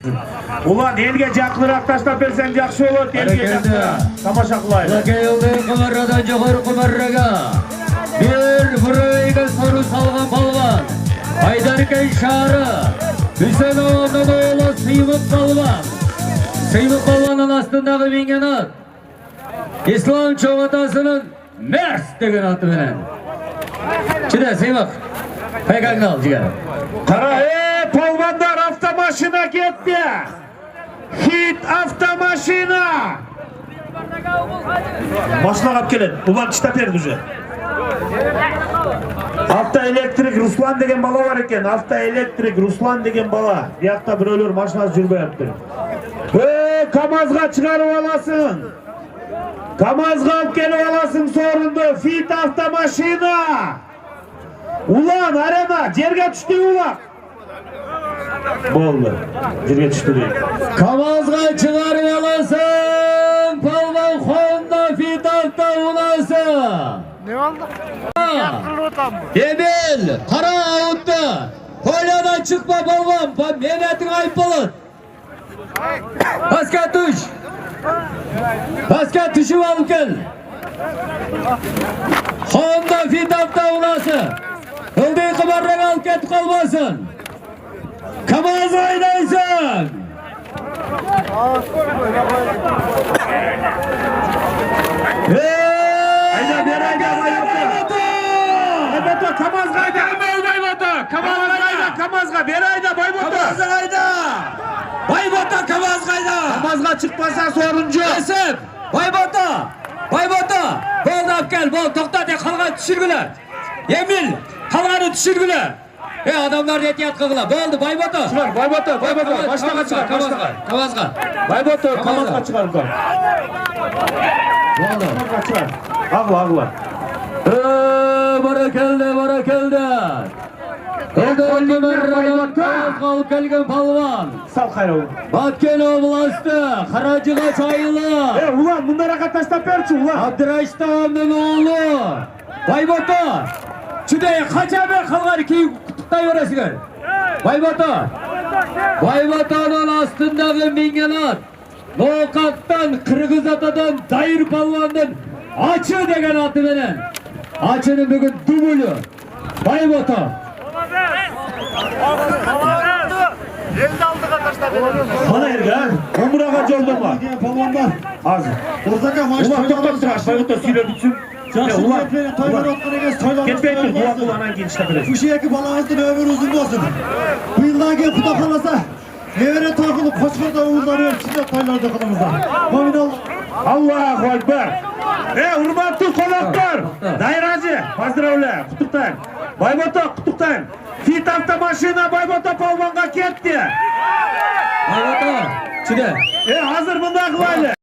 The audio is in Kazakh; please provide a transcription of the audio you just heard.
Ulan elge жақынырақ таштап берсең жақсы olur. Elge жақынырақ. Тамаша қылайық. Келді құмаррадан жоғары құмарраға. Bir burayga soru salған балван. Айдаркен шары. Үсен ауандан ойлы Сыймық балван. Сыймық балванның астындағы менген ат. Ислам çoğatasının Мерс деген аты менен. Чыда Сыймық. Қайқаңды ал жігер. Қара, полвандар автомашина кетті. Хит автомашина. Машина қап келеді. Ulan çıta берді уже. Автоэлектрик Руслан деген бала бар екен. Автоэлектрик Руслан деген бала. Яқта біреулер машинасы жүрбей атты. КамАЗға шығарып аласың. КамАЗға алып келіп аласың сорынды. Фит автомашина. Ulan arena жерге түшті улақ. Болды. Жерге түшті дейік. КамАЗға шығарып аласың. Палван Honda Fit авто уласы. Ne oldu? Emel, қара ауытты. Полядан çıkma balvan. Menetin ayıp olur. Paska tuş. Paska tuşu alıp gel. Honda Fit avto ulası. Hıldığı kımarrak alıp ketip kalmasın. КамАЗ oynaysın. Ayda bir ayda Bayboto КамАЗға ayda. КамАЗға bir ayda Bayboto. Bayboto КамАЗға ayda. КамАЗға çıkmasa soruncu. Esip. Bayboto. Boldu ap gel. Bol toqta de қалған düşürgüler. Emil. Қалғаны düşürgüler. Adamlar etiyat қығыла. Boldu Bayboto. Çıkar Bayboto. Baştaға çıkar. КамАЗға. Bayboto КамАЗға çıkar. Boldu. КамАЗға çıkar. Ağla. Barakeldi. Қалып келген палван. Sal қайрау. Баткен областы, Қаражыға чайылы. Ulan bunlara taştap berçi ulan. Абдырайштамның оğlu. Байбота. Чүдей қача бер қалғар кейін құттықтай өресіңер. Байботаның астындағы менген ат. Ноқаттан, Қырғыз атадан, Дайыр палвандың Ачы деген аты менен. Ачының бүгін дүмілі. Байбота. Elini aldığa taşla verelim. Bana erge ha. Omurağa joldama. Palvanlar. Az. Buradaki maç Ulan toktap tıraş. Bayboto süyle bitsin. Ulan. Toylar otları gez. Toylar Ketmeyin ki bu akıllanan gençler bilir. Bu şiyeki balağınızın ömür uzun olsun. Bu yıldan gel kuda kalasa. Evere takılıp koçkırda uğurlanıyor. Şimdi toylar dokunumuzda. Mamin ol. Allahu Ekber. Hurmatlı konaklar. Dairacı. Поздравляю. Құттықтайын. Bayboto құттықтайын. Fit автомашина Bayboto palvonga ketdi. Байбота. Чүде. Hazır bunda qılaylı.